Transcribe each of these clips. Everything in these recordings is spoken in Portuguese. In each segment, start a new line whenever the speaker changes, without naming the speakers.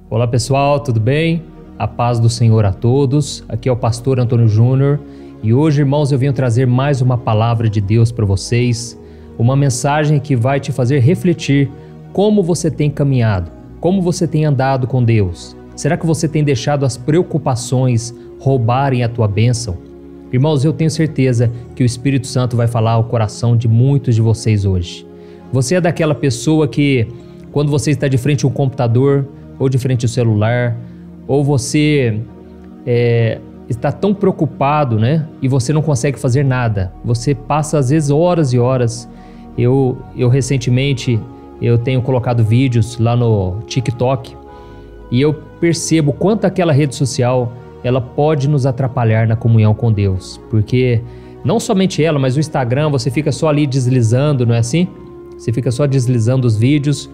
Olá pessoal, tudo bem? A paz do Senhor a todos. Aqui é o pastor Antônio Júnior e hoje, irmãos, eu venho trazer mais uma palavra de Deus para vocês, uma mensagem que vai te fazer refletir como você tem caminhado, como você tem andado com Deus. Será que você tem deixado as preocupações roubarem a tua bênção? Irmãos, eu tenho certeza que o Espírito Santo vai falar ao coração de muitos de vocês hoje. Você é daquela pessoa que, quando você está de frente a um computador, ou de frente ao celular, ou você está tão preocupado, né? E você não consegue fazer nada. Você passa às vezes horas e horas. Eu recentemente tenho colocado vídeos lá no TikTok e eu percebo quanto aquela rede social ela pode nos atrapalhar na comunhão com Deus, porque não somente ela, mas o Instagram, você fica só ali deslizando, não é assim? Você fica só deslizando os vídeos.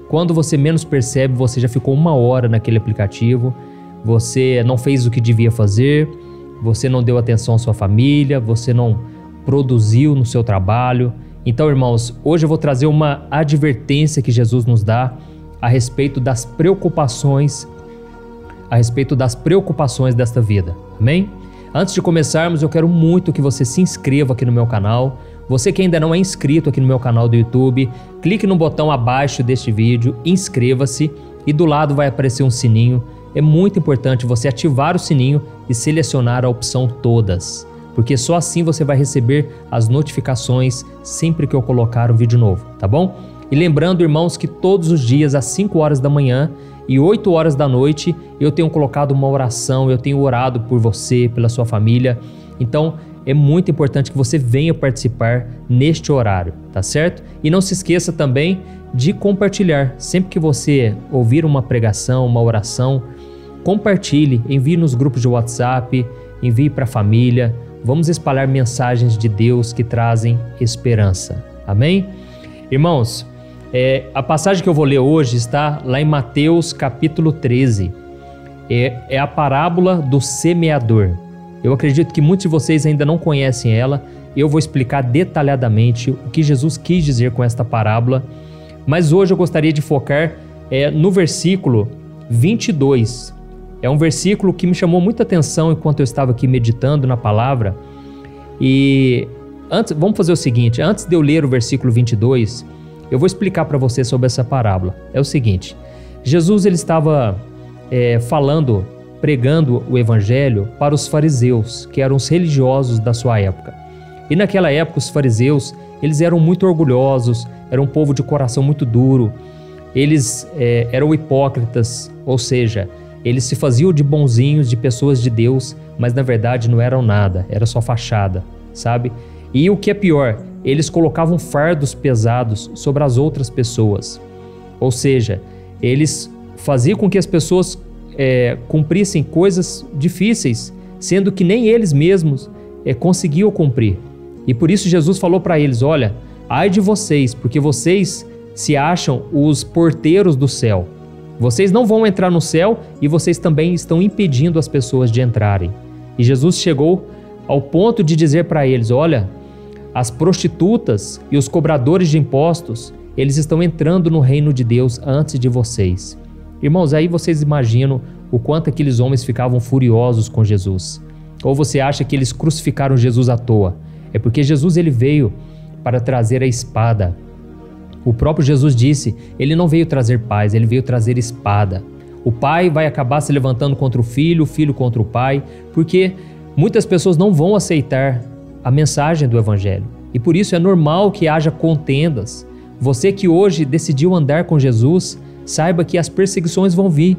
Quando você menos percebe, você já ficou 1 hora naquele aplicativo, você não fez o que devia fazer, você não deu atenção à sua família, você não produziu no seu trabalho. Então, irmãos, hoje eu vou trazer uma advertência que Jesus nos dá a respeito das preocupações desta vida, amém? Antes de começarmos, eu quero muito que você se inscreva aqui no meu canal. Você que ainda não é inscrito aqui no meu canal do YouTube, clique no botão abaixo deste vídeo, inscreva-se e do lado vai aparecer um sininho. É muito importante você ativar o sininho e selecionar a opção todas, porque só assim você vai receber as notificações sempre que eu colocar um vídeo novo, tá bom? E lembrando, irmãos, que todos os dias às 5 horas da manhã e 8 horas da noite eu tenho colocado uma oração, eu tenho orado por você, pela sua família. Então, é muito importante que você venha participar neste horário, tá certo? E não se esqueça também de compartilhar. Sempre que você ouvir uma pregação, uma oração, compartilhe, envie nos grupos de WhatsApp, envie para a família. Vamos espalhar mensagens de Deus que trazem esperança. Amém? Irmãos, a passagem que eu vou ler hoje está lá em Mateus capítulo 13. É a parábola do semeador. Eu acredito que muitos de vocês ainda não conhecem ela. Eu vou explicar detalhadamente o que Jesus quis dizer com esta parábola. Mas hoje eu gostaria de focar no versículo 22. É um versículo que me chamou muita atenção enquanto eu estava aqui meditando na palavra. E vamos fazer o seguinte, antes de eu ler o versículo 22, eu vou explicar para você sobre essa parábola. É o seguinte, Jesus ele estava pregando o evangelho para os fariseus, que eram os religiosos da sua época. E naquela época os fariseus, eles eram muito orgulhosos, eram um povo de coração muito duro, eles eram hipócritas, ou seja, eles se faziam de bonzinhos, de pessoas de Deus, mas na verdade não eram nada, era só fachada, sabe? E o que é pior, eles colocavam fardos pesados sobre as outras pessoas, ou seja, eles faziam com que as pessoas cumprissem coisas difíceis, sendo que nem eles mesmos conseguiam cumprir. E por isso Jesus falou para eles, olha, ai de vocês, porque vocês se acham os porteiros do céu. Vocês não vão entrar no céu e vocês também estão impedindo as pessoas de entrarem. E Jesus chegou ao ponto de dizer para eles, olha, as prostitutas e os cobradores de impostos, eles estão entrando no reino de Deus antes de vocês. Irmãos, aí vocês imaginam o quanto aqueles homens ficavam furiosos com Jesus. Ou você acha que eles crucificaram Jesus à toa? É porque Jesus ele veio para trazer a espada. O próprio Jesus disse, ele não veio trazer paz, ele veio trazer espada. O pai vai acabar se levantando contra o filho contra o pai, porque muitas pessoas não vão aceitar a mensagem do evangelho. E por isso é normal que haja contendas. Você que hoje decidiu andar com Jesus, saiba que as perseguições vão vir,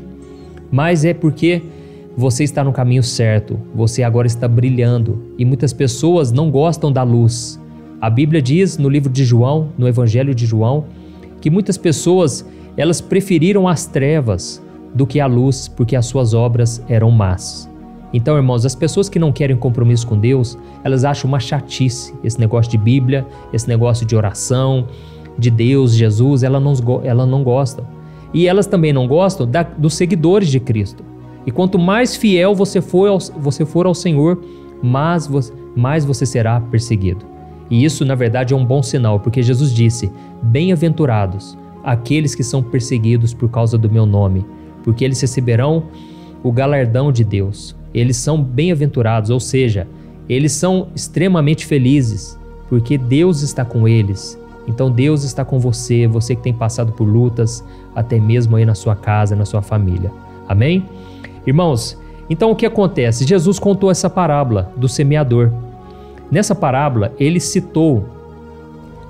mas é porque você está no caminho certo, você agora está brilhando e muitas pessoas não gostam da luz. A Bíblia diz no livro de João, no Evangelho de João, que muitas pessoas elas preferiram as trevas do que a luz porque as suas obras eram más. Então, irmãos, as pessoas que não querem compromisso com Deus, elas acham uma chatice esse negócio de Bíblia, esse negócio de oração, de Deus, Jesus, elas não gostam. E elas também não gostam dos seguidores de Cristo. E quanto mais fiel você for ao Senhor, mais você será perseguido. E isso, na verdade, é um bom sinal, porque Jesus disse, bem-aventurados aqueles que são perseguidos por causa do meu nome, porque eles receberão o galardão de Deus. Eles são bem-aventurados, ou seja, eles são extremamente felizes, porque Deus está com eles. Então Deus está com você, você que tem passado por lutas, até mesmo aí na sua casa, na sua família. Amém? Irmãos, então o que acontece? Jesus contou essa parábola do semeador. Nessa parábola, ele citou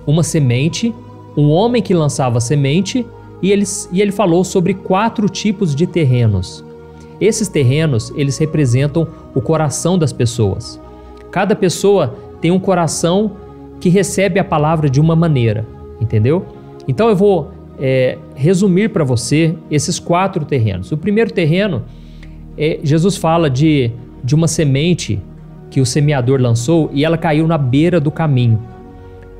uma semente, um homem que lançava semente, e ele falou sobre 4 tipos de terrenos. Esses terrenos, eles representam o coração das pessoas. Cada pessoa tem um coração que recebe a palavra de uma maneira, entendeu? Então eu vou resumir para você esses 4 terrenos. O primeiro terreno, Jesus fala de uma semente que o semeador lançou e ela caiu na beira do caminho.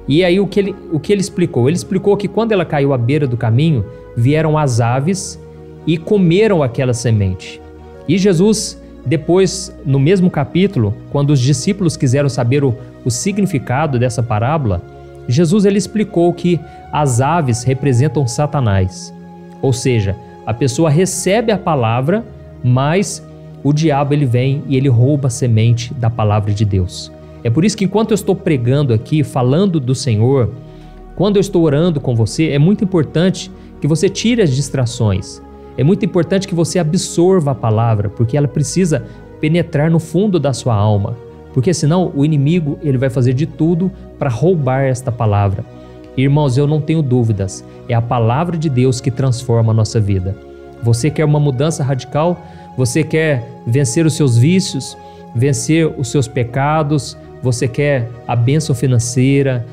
E aí o que ele explicou? Ele explicou que quando ela caiu à beira do caminho, vieram as aves e comeram aquela semente. E Jesus, depois, no mesmo capítulo, quando os discípulos quiseram saber o significado dessa parábola, Jesus ele explicou que as aves representam Satanás. Ou seja, a pessoa recebe a palavra, mas o diabo ele vem e ele rouba a semente da palavra de Deus. É por isso que enquanto eu estou pregando aqui, falando do Senhor, quando eu estou orando com você, é muito importante que você tire as distrações. É muito importante que você absorva a palavra, porque ela precisa penetrar no fundo da sua alma. Porque senão o inimigo ele vai fazer de tudo para roubar esta palavra. Irmãos, eu não tenho dúvidas, é a palavra de Deus que transforma a nossa vida. Você quer uma mudança radical? Você quer vencer os seus vícios, vencer os seus pecados? Você quer a bênção financeira,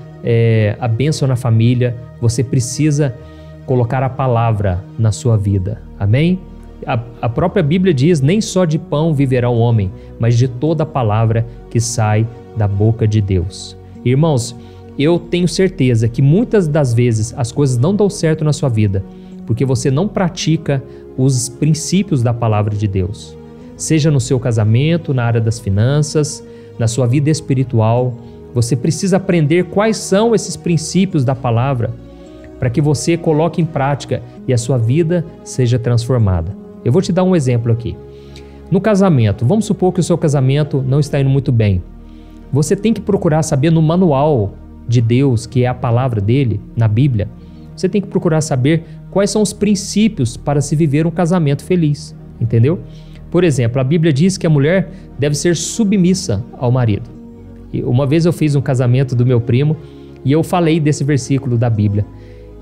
a bênção na família? Você precisa colocar a palavra na sua vida. Amém? A própria Bíblia diz, nem só de pão viverá o homem, mas de toda a palavra que sai da boca de Deus. Irmãos, eu tenho certeza que muitas das vezes as coisas não dão certo na sua vida, porque você não pratica os princípios da palavra de Deus. Seja no seu casamento, na área das finanças, na sua vida espiritual, você precisa aprender quais são esses princípios da palavra, para que você coloque em prática e a sua vida seja transformada. Eu vou te dar um exemplo aqui. No casamento, vamos supor que o seu casamento não está indo muito bem. Você tem que procurar saber no manual de Deus, que é a palavra dele, na Bíblia, você tem que procurar saber quais são os princípios para se viver um casamento feliz, entendeu? Por exemplo, a Bíblia diz que a mulher deve ser submissa ao marido. E uma vez eu fiz um casamento do meu primo e eu falei desse versículo da Bíblia,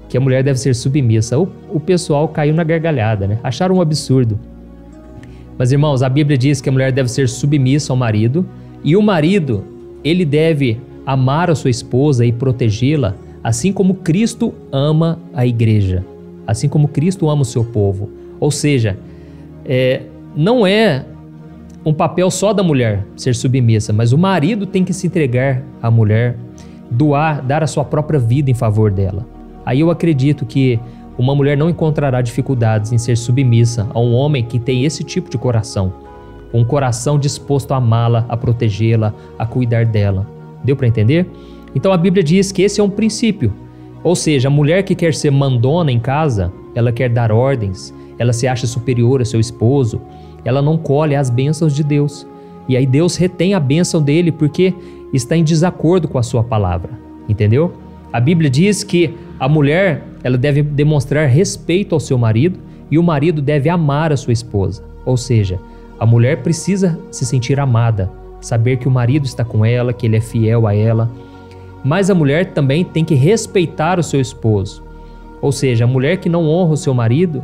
que a mulher deve ser submissa. O pessoal caiu na gargalhada, né? Acharam um absurdo. Mas, irmãos, a Bíblia diz que a mulher deve ser submissa ao marido e o marido, ele deve amar a sua esposa e protegê-la, assim como Cristo ama a igreja, assim como Cristo ama o seu povo. Ou seja, não é um papel só da mulher ser submissa, mas o marido tem que se entregar à mulher, dar a sua própria vida em favor dela. Aí eu acredito que uma mulher não encontrará dificuldades em ser submissa a um homem que tem esse tipo de coração, um coração disposto a amá-la, a protegê-la, a cuidar dela. Deu para entender? Então a Bíblia diz que esse é um princípio, ou seja, a mulher que quer ser mandona em casa, ela quer dar ordens, ela se acha superior ao seu esposo, ela não colhe as bênçãos de Deus. E aí Deus retém a bênção dele porque está em desacordo com a sua palavra, entendeu? A Bíblia diz que a mulher ela deve demonstrar respeito ao seu marido e o marido deve amar a sua esposa. Ou seja, a mulher precisa se sentir amada, saber que o marido está com ela, que ele é fiel a ela. Mas a mulher também tem que respeitar o seu esposo. Ou seja, a mulher que não honra o seu marido,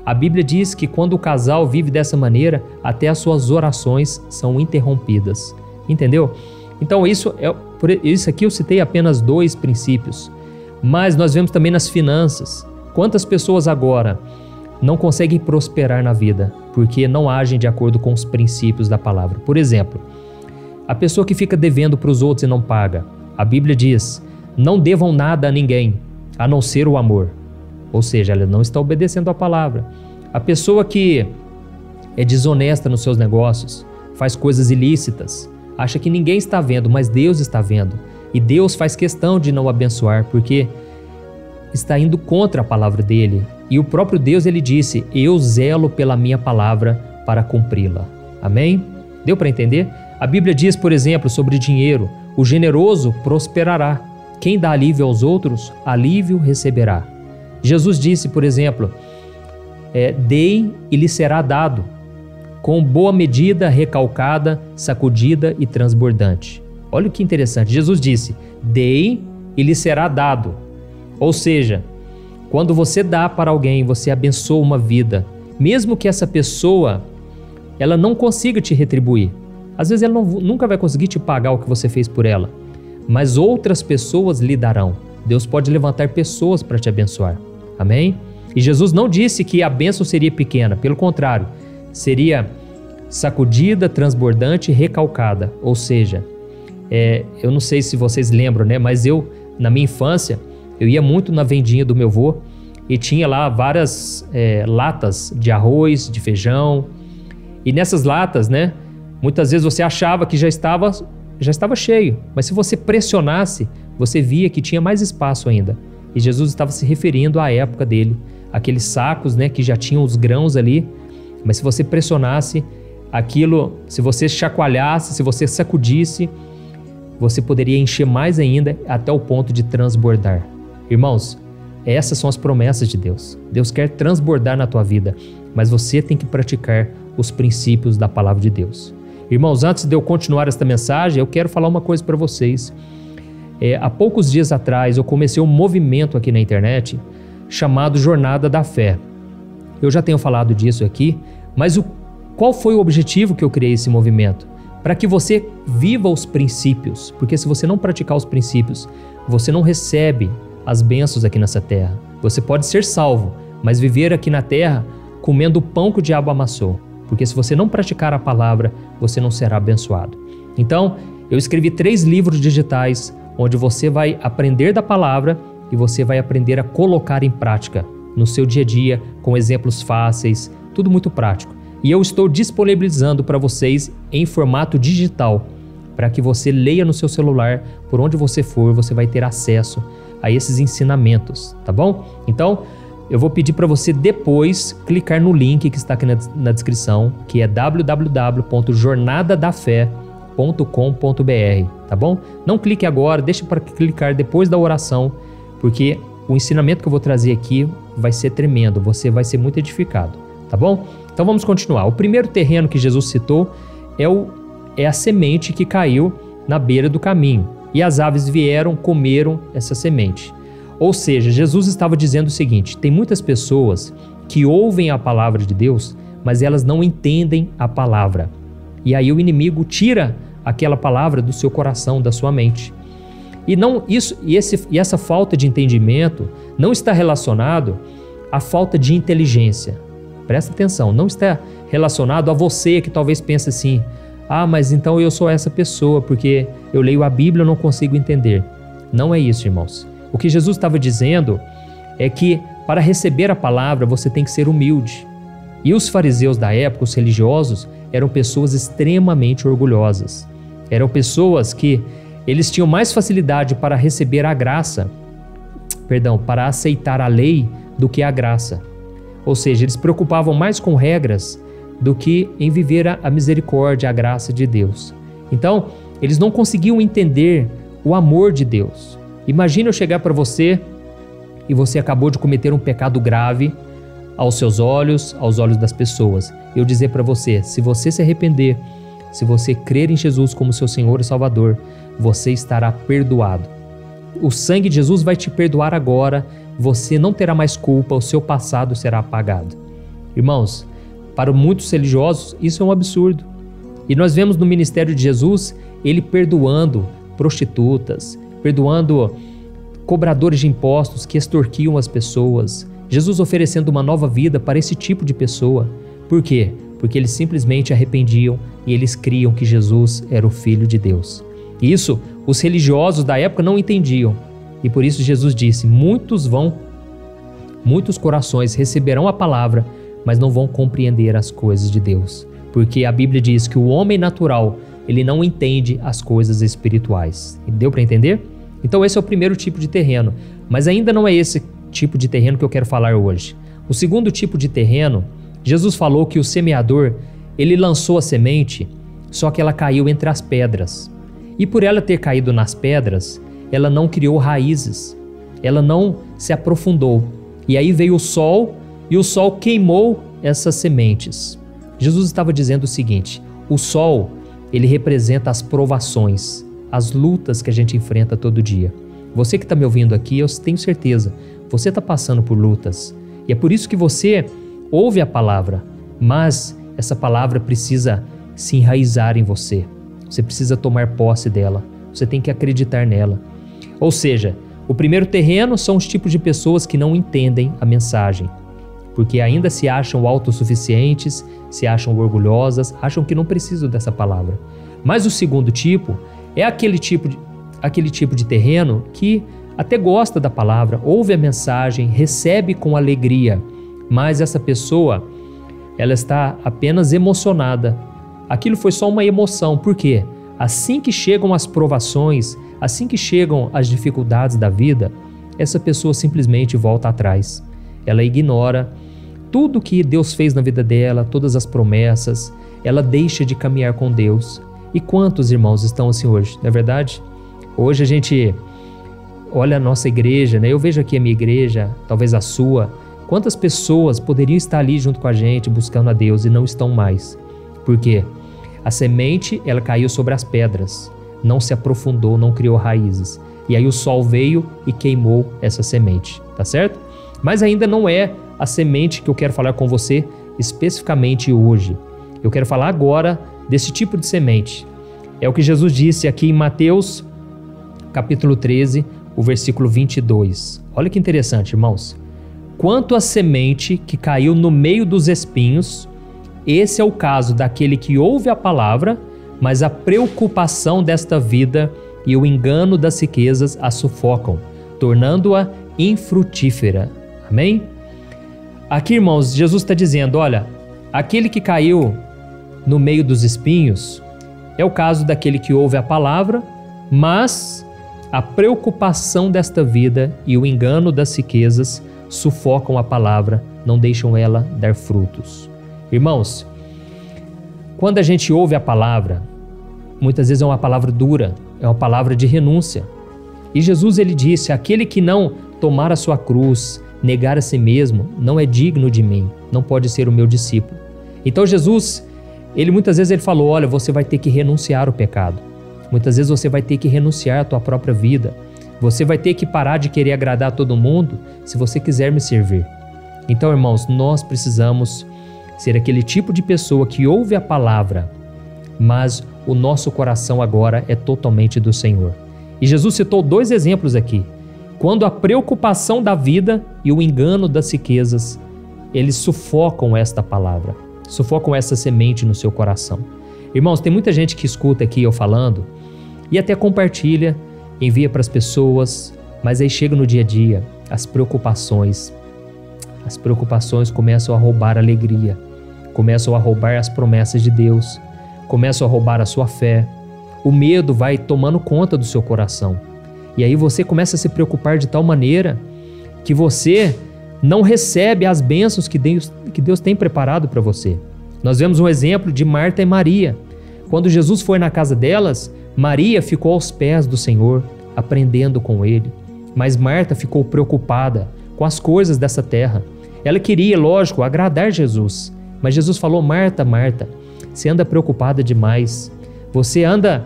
a Bíblia diz que quando o casal vive dessa maneira, até as suas orações são interrompidas. Entendeu? Então isso aqui eu citei apenas 2 princípios. Mas nós vemos também nas finanças. Quantas pessoas agora não conseguem prosperar na vida porque não agem de acordo com os princípios da palavra? Por exemplo, a pessoa que fica devendo para os outros e não paga. A Bíblia diz, não devam nada a ninguém, a não ser o amor. Ou seja, ela não está obedecendo à palavra. A pessoa que é desonesta nos seus negócios, faz coisas ilícitas, acha que ninguém está vendo, mas Deus está vendo. E Deus faz questão de não abençoar, porque está indo contra a palavra dele. E o próprio Deus, ele disse: eu zelo pela minha palavra para cumpri-la. Amém? Deu para entender? A Bíblia diz, por exemplo, sobre dinheiro: o generoso prosperará. Quem dá alívio aos outros, alívio receberá. Jesus disse, por exemplo, dei e lhe será dado, com boa medida, recalcada, sacudida e transbordante. Olha que interessante. Jesus disse: dei e lhe será dado. Ou seja, quando você dá para alguém, você abençoa uma vida, mesmo que essa pessoa ela não consiga te retribuir. Às vezes ela nunca vai conseguir te pagar o que você fez por ela, mas outras pessoas lhe darão. Deus pode levantar pessoas para te abençoar. Amém? E Jesus não disse que a bênção seria pequena, pelo contrário, seria sacudida, transbordante e recalcada. Ou seja, eu não sei se vocês lembram, né? Mas eu, na minha infância, eu ia muito na vendinha do meu avô e tinha lá várias latas de arroz, de feijão. E nessas latas, né? Muitas vezes você achava que já estava cheio, mas se você pressionasse, você via que tinha mais espaço ainda. E Jesus estava se referindo à época dele, aqueles sacos, né, que já tinham os grãos ali, mas se você pressionasse aquilo, se você chacoalhasse, se você sacudisse, você poderia encher mais ainda até o ponto de transbordar. Irmãos, essas são as promessas de Deus. Deus quer transbordar na tua vida, mas você tem que praticar os princípios da palavra de Deus. Irmãos, antes de eu continuar esta mensagem, eu quero falar uma coisa para vocês. Há poucos dias atrás, eu comecei um movimento aqui na internet chamado Jornada da Fé. Eu já tenho falado disso aqui, mas qual foi o objetivo que eu criei esse movimento? Para que você viva os princípios, porque se você não praticar os princípios, você não recebe as bênçãos aqui nessa terra. Você pode ser salvo, mas viver aqui na terra comendo o pão que o diabo amassou. Porque se você não praticar a palavra, você não será abençoado. Então, eu escrevi 3 livros digitais, onde você vai aprender da palavra e você vai aprender a colocar em prática no seu dia a dia, com exemplos fáceis, tudo muito prático. E eu estou disponibilizando para vocês em formato digital, para que você leia no seu celular, por onde você for, você vai ter acesso a esses ensinamentos, tá bom? Então, eu vou pedir para você depois clicar no link que está aqui na descrição, que é www.jornadadafé.com.br, tá bom? Não clique agora, deixa para clicar depois da oração, porque o ensinamento que eu vou trazer aqui vai ser tremendo, você vai ser muito edificado, tá bom? Então vamos continuar. O primeiro terreno que Jesus citou é a semente que caiu na beira do caminho, e as aves vieram, comeram essa semente. Ou seja, Jesus estava dizendo o seguinte: tem muitas pessoas que ouvem a palavra de Deus, mas elas não entendem a palavra. E aí o inimigo tira aquela palavra do seu coração, da sua mente. E essa falta de entendimento não está relacionado à falta de inteligência. Presta atenção, não está relacionado a você que talvez pense assim: ah, mas então eu sou essa pessoa, porque eu leio a Bíblia e não consigo entender. Não é isso, irmãos. O que Jesus estava dizendo é que para receber a palavra você tem que ser humilde. E os fariseus da época, os religiosos, eram pessoas extremamente orgulhosas. Eram pessoas que eles tinham mais facilidade para receber a graça, para aceitar a lei do que a graça. Ou seja, eles se preocupavam mais com regras do que em viver a misericórdia, a graça de Deus. Então, eles não conseguiam entender o amor de Deus. Imagina eu chegar para você e você acabou de cometer um pecado grave aos seus olhos, aos olhos das pessoas. Eu dizer para você: se você se arrepender, se você crer em Jesus como seu Senhor e Salvador, você estará perdoado. O sangue de Jesus vai te perdoar agora, você não terá mais culpa, o seu passado será apagado. Irmãos, para muitos religiosos isso é um absurdo. E nós vemos no ministério de Jesus, ele perdoando prostitutas, perdoando cobradores de impostos que extorquiam as pessoas. Jesus oferecendo uma nova vida para esse tipo de pessoa. Por quê? Porque eles simplesmente arrependiam e eles criam que Jesus era o Filho de Deus. Isso os religiosos da época não entendiam. E por isso Jesus disse: muitos corações receberão a palavra, mas não vão compreender as coisas de Deus. Porque a Bíblia diz que o homem natural, ele não entende as coisas espirituais. Deu para entender? Então esse é o primeiro tipo de terreno, mas ainda não é esse tipo de terreno que eu quero falar hoje. O segundo tipo de terreno, Jesus falou que o semeador, ele lançou a semente, só que ela caiu entre as pedras. E por ela ter caído nas pedras, ela não criou raízes, ela não se aprofundou. E aí veio o sol, e o sol queimou essas sementes. Jesus estava dizendo o seguinte: o sol, ele representa as provações, as lutas que a gente enfrenta todo dia. Você que está me ouvindo aqui, eu tenho certeza, você está passando por lutas. E é por isso que você ouve a palavra, mas essa palavra precisa se enraizar em você. Você precisa tomar posse dela, você tem que acreditar nela. Ou seja, o primeiro terreno são os tipos de pessoas que não entendem a mensagem, porque ainda se acham autossuficientes, se acham orgulhosas, acham que não precisam dessa palavra. Mas o segundo tipo é aquele tipo de terreno que até gosta da palavra, ouve a mensagem, recebe com alegria, mas essa pessoa, ela está apenas emocionada. Aquilo foi só uma emoção. Por quê? Assim que chegam as provações, assim que chegam as dificuldades da vida, essa pessoa simplesmente volta atrás. Ela ignora tudo que Deus fez na vida dela, todas as promessas, ela deixa de caminhar com Deus. E quantos irmãos estão assim hoje, não é verdade? Hoje a gente olha a nossa igreja, né? Eu vejo aqui a minha igreja, talvez a sua. Quantas pessoas poderiam estar ali junto com a gente, buscando a Deus e não estão mais? Por quê? A semente, ela caiu sobre as pedras, não se aprofundou, não criou raízes. E aí o sol veio e queimou essa semente, tá certo? Mas ainda não é a semente que eu quero falar com você especificamente hoje. Eu quero falar agora desse tipo de semente. É o que Jesus disse aqui em Mateus, capítulo 13, o versículo 22. Olha que interessante, irmãos. Quanto à semente que caiu no meio dos espinhos, esse é o caso daquele que ouve a palavra, mas a preocupação desta vida e o engano das riquezas a sufocam, tornando-a infrutífera. Amém? Aqui, irmãos, Jesus está dizendo, olha, aquele que caiu no meio dos espinhos é o caso daquele que ouve a palavra, mas a preocupação desta vida e o engano das riquezas sufocam a palavra, não deixam ela dar frutos. Irmãos, quando a gente ouve a palavra, muitas vezes é uma palavra dura, é uma palavra de renúncia. E Jesus, ele disse, aquele que não tomar a sua cruz, negar a si mesmo, não é digno de mim, não pode ser o meu discípulo. Então Jesus, muitas vezes ele falou, olha, você vai ter que renunciar ao pecado. Muitas vezes você vai ter que renunciar à tua própria vida. Você vai ter que parar de querer agradar a todo mundo se você quiser me servir. Então, irmãos, nós precisamos ser aquele tipo de pessoa que ouve a palavra, mas o nosso coração agora é totalmente do Senhor. E Jesus citou 2 exemplos aqui. Quando a preocupação da vida e o engano das riquezas, eles sufocam esta palavra, sufocam essa semente no seu coração. Irmãos, tem muita gente que escuta aqui eu falando e até compartilha, envia para as pessoas, mas aí chega no dia a dia, as preocupações começam a roubar a alegria, começam a roubar as promessas de Deus, começam a roubar a sua fé. O medo vai tomando conta do seu coração. E aí você começa a se preocupar de tal maneira que você não recebe as bênçãos que Deus tem preparado para você. Nós vemos um exemplo de Marta e Maria. Quando Jesus foi na casa delas, Maria ficou aos pés do Senhor, aprendendo com Ele. Mas Marta ficou preocupada com as coisas dessa terra. Ela queria, lógico, agradar Jesus. Mas Jesus falou, Marta, Marta, você anda preocupada demais. Você anda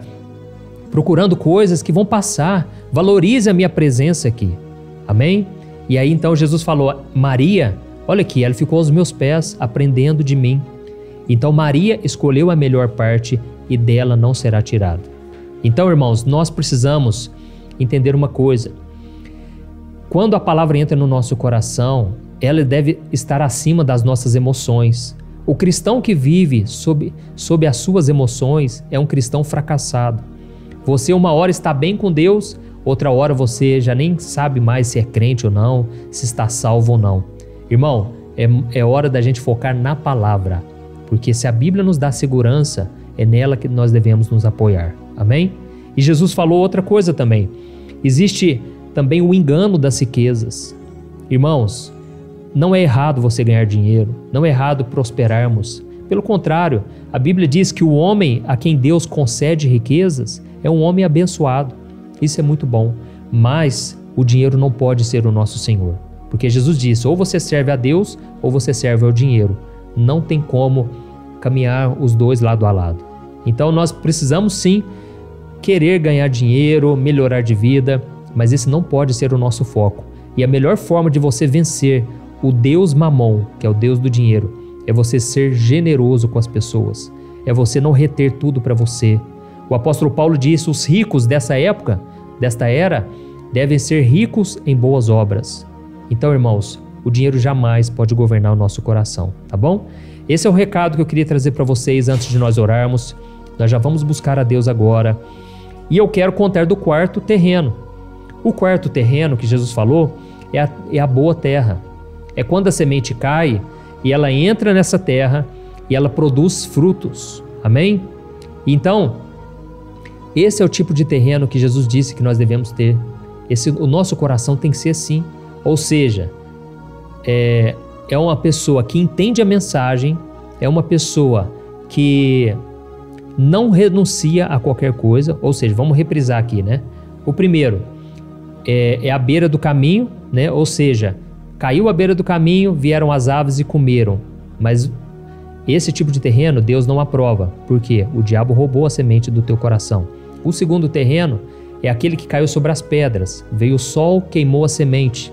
procurando coisas que vão passar. Valorize a minha presença aqui. Amém? E aí então Jesus falou, Maria, olha aqui, ela ficou aos meus pés aprendendo de mim. Então Maria escolheu a melhor parte e dela não será tirada. Então, irmãos, nós precisamos entender uma coisa. Quando a palavra entra no nosso coração, ela deve estar acima das nossas emoções. O cristão que vive sob as suas emoções é um cristão fracassado. Você uma hora está bem com Deus, outra hora você já nem sabe mais se é crente ou não, se está salvo ou não. Irmão, é hora da gente focar na palavra, porque se a Bíblia nos dá segurança, é nela que nós devemos nos apoiar. Amém? E Jesus falou outra coisa também. Existe também o engano das riquezas. Irmãos, não é errado você ganhar dinheiro, não é errado prosperarmos. Pelo contrário, a Bíblia diz que o homem a quem Deus concede riquezas é um homem abençoado. Isso é muito bom, mas o dinheiro não pode ser o nosso Senhor. Porque Jesus disse, ou você serve a Deus ou você serve ao dinheiro. Não tem como caminhar os dois lado a lado. Então nós precisamos sim querer ganhar dinheiro, melhorar de vida, mas esse não pode ser o nosso foco. E a melhor forma de você vencer o Deus Mamon, que é o Deus do dinheiro, é você ser generoso com as pessoas. É você não reter tudo para você. O apóstolo Paulo disse, os ricos dessa época, desta era, devem ser ricos em boas obras. Então, irmãos, o dinheiro jamais pode governar o nosso coração, tá bom? Esse é o recado que eu queria trazer para vocês antes de nós orarmos. Nós já vamos buscar a Deus agora. E eu quero contar do quarto terreno. O quarto terreno que Jesus falou é a boa terra. É quando a semente cai e ela entra nessa terra e ela produz frutos. Amém? Então, esse é o tipo de terreno que Jesus disse que nós devemos ter. O nosso coração tem que ser assim. Ou seja, é uma pessoa que entende a mensagem, é uma pessoa que não renuncia a qualquer coisa. Ou seja, vamos reprisar aqui, né? O primeiro é a beira do caminho, né? Ou seja, caiu à beira do caminho, vieram as aves e comeram. Mas esse tipo de terreno Deus não aprova. Por quê? O diabo roubou a semente do teu coração. O segundo terreno é aquele que caiu sobre as pedras. Veio o sol, queimou a semente.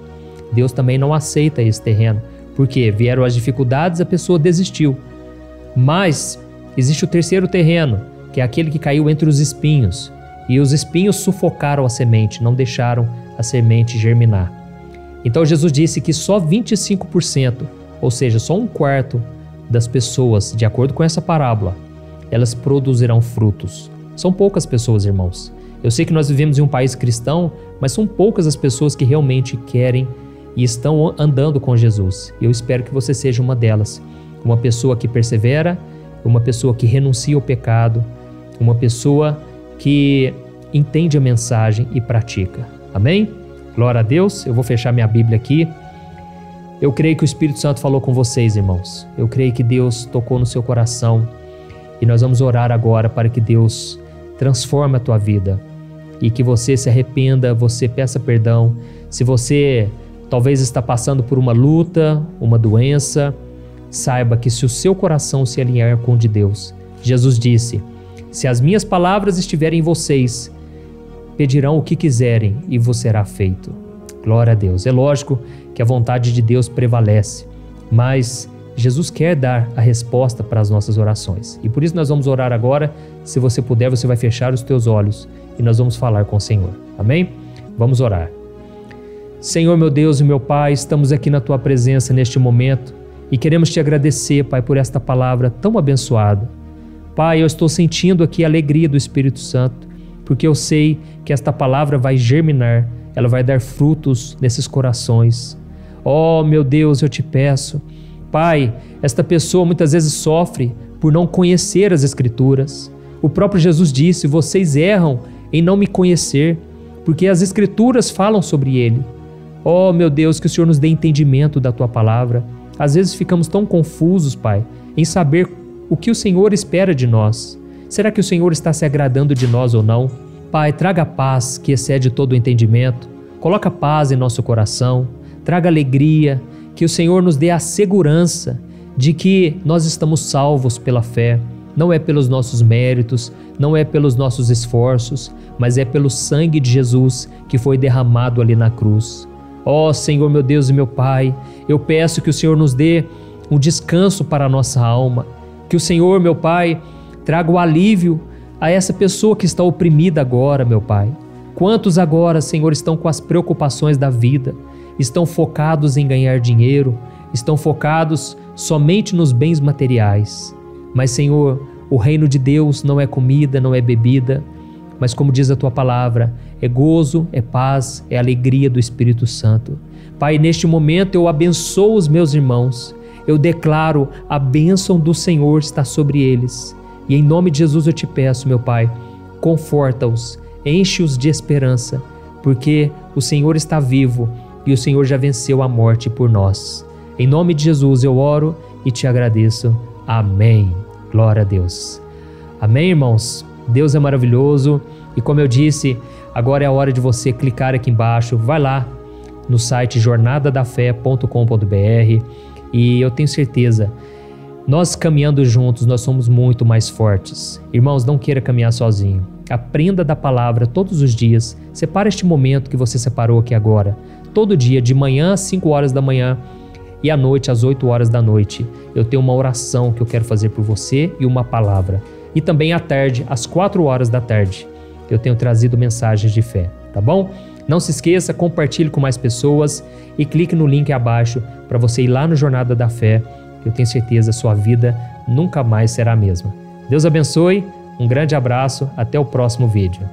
Deus também não aceita esse terreno. Porque vieram as dificuldades, a pessoa desistiu. Mas existe o terceiro terreno, que é aquele que caiu entre os espinhos. E os espinhos sufocaram a semente, não deixaram a semente germinar. Então Jesus disse que só 25%, ou seja, só um quarto das pessoas, de acordo com essa parábola, elas produzirão frutos. São poucas pessoas, irmãos. Eu sei que nós vivemos em um país cristão, mas são poucas as pessoas que realmente querem e estão andando com Jesus. E eu espero que você seja uma delas. Uma pessoa que persevera, uma pessoa que renuncia ao pecado, uma pessoa que entende a mensagem e pratica. Amém? Glória a Deus. Eu vou fechar minha Bíblia aqui. Eu creio que o Espírito Santo falou com vocês, irmãos. Eu creio que Deus tocou no seu coração. E nós vamos orar agora para que Deus transforme a tua vida. E que você se arrependa, você peça perdão. Se você talvez está passando por uma luta, uma doença, saiba que se o seu coração se alinhar com o de Deus, Jesus disse, se as minhas palavras estiverem em vocês, pedirão o que quiserem e vos será feito. Glória a Deus. É lógico que a vontade de Deus prevalece, mas Jesus quer dar a resposta para as nossas orações. E por isso nós vamos orar agora. Se você puder, você vai fechar os teus olhos e nós vamos falar com o Senhor. Amém? Vamos orar. Senhor, meu Deus e meu Pai, estamos aqui na Tua presença neste momento e queremos Te agradecer, Pai, por esta palavra tão abençoada. Pai, eu estou sentindo aqui a alegria do Espírito Santo, porque eu sei que esta palavra vai germinar, ela vai dar frutos nesses corações. Oh, meu Deus, eu Te peço, Pai, esta pessoa muitas vezes sofre por não conhecer as Escrituras. O próprio Jesus disse, vocês erram em não me conhecer, porque as Escrituras falam sobre Ele. Oh, meu Deus, que o Senhor nos dê entendimento da Tua palavra. Às vezes ficamos tão confusos, Pai, em saber o que o Senhor espera de nós. Será que o Senhor está se agradando de nós ou não? Pai, traga paz que excede todo o entendimento. Coloca paz em nosso coração. Traga alegria. Que o Senhor nos dê a segurança de que nós estamos salvos pela fé. Não é pelos nossos méritos, não é pelos nossos esforços, mas é pelo sangue de Jesus que foi derramado ali na cruz. Ó Senhor, meu Deus e meu Pai, eu peço que o Senhor nos dê um descanso para a nossa alma. Que o Senhor, meu Pai, traga o alívio a essa pessoa que está oprimida agora, meu Pai. Quantos agora, Senhor, estão com as preocupações da vida, estão focados em ganhar dinheiro, estão focados somente nos bens materiais. Mas, Senhor, o reino de Deus não é comida, não é bebida, mas como diz a Tua palavra, é gozo, é paz, é alegria do Espírito Santo. Pai, neste momento eu abençoo os meus irmãos, eu declaro a bênção do Senhor está sobre eles. E em nome de Jesus eu Te peço, meu Pai, conforta-os, enche-os de esperança, porque o Senhor está vivo e o Senhor já venceu a morte por nós. Em nome de Jesus eu oro e te agradeço. Amém. Glória a Deus. Amém, irmãos? Deus é maravilhoso e, como eu disse, agora é a hora de você clicar aqui embaixo. Vai lá no site jornadadafé.com.br e eu tenho certeza, nós caminhando juntos, nós somos muito mais fortes. Irmãos, não queira caminhar sozinho. Aprenda da palavra todos os dias. Separa este momento que você separou aqui agora. Todo dia, de manhã às 5 horas da manhã e à noite às 8 horas da noite. Eu tenho uma oração que eu quero fazer por você e uma palavra. E também à tarde, às 4 horas da tarde, eu tenho trazido mensagens de fé, tá bom? Não se esqueça, compartilhe com mais pessoas e clique no link abaixo para você ir lá no Jornada da Fé. Eu tenho certeza, sua vida nunca mais será a mesma. Deus abençoe, um grande abraço, até o próximo vídeo.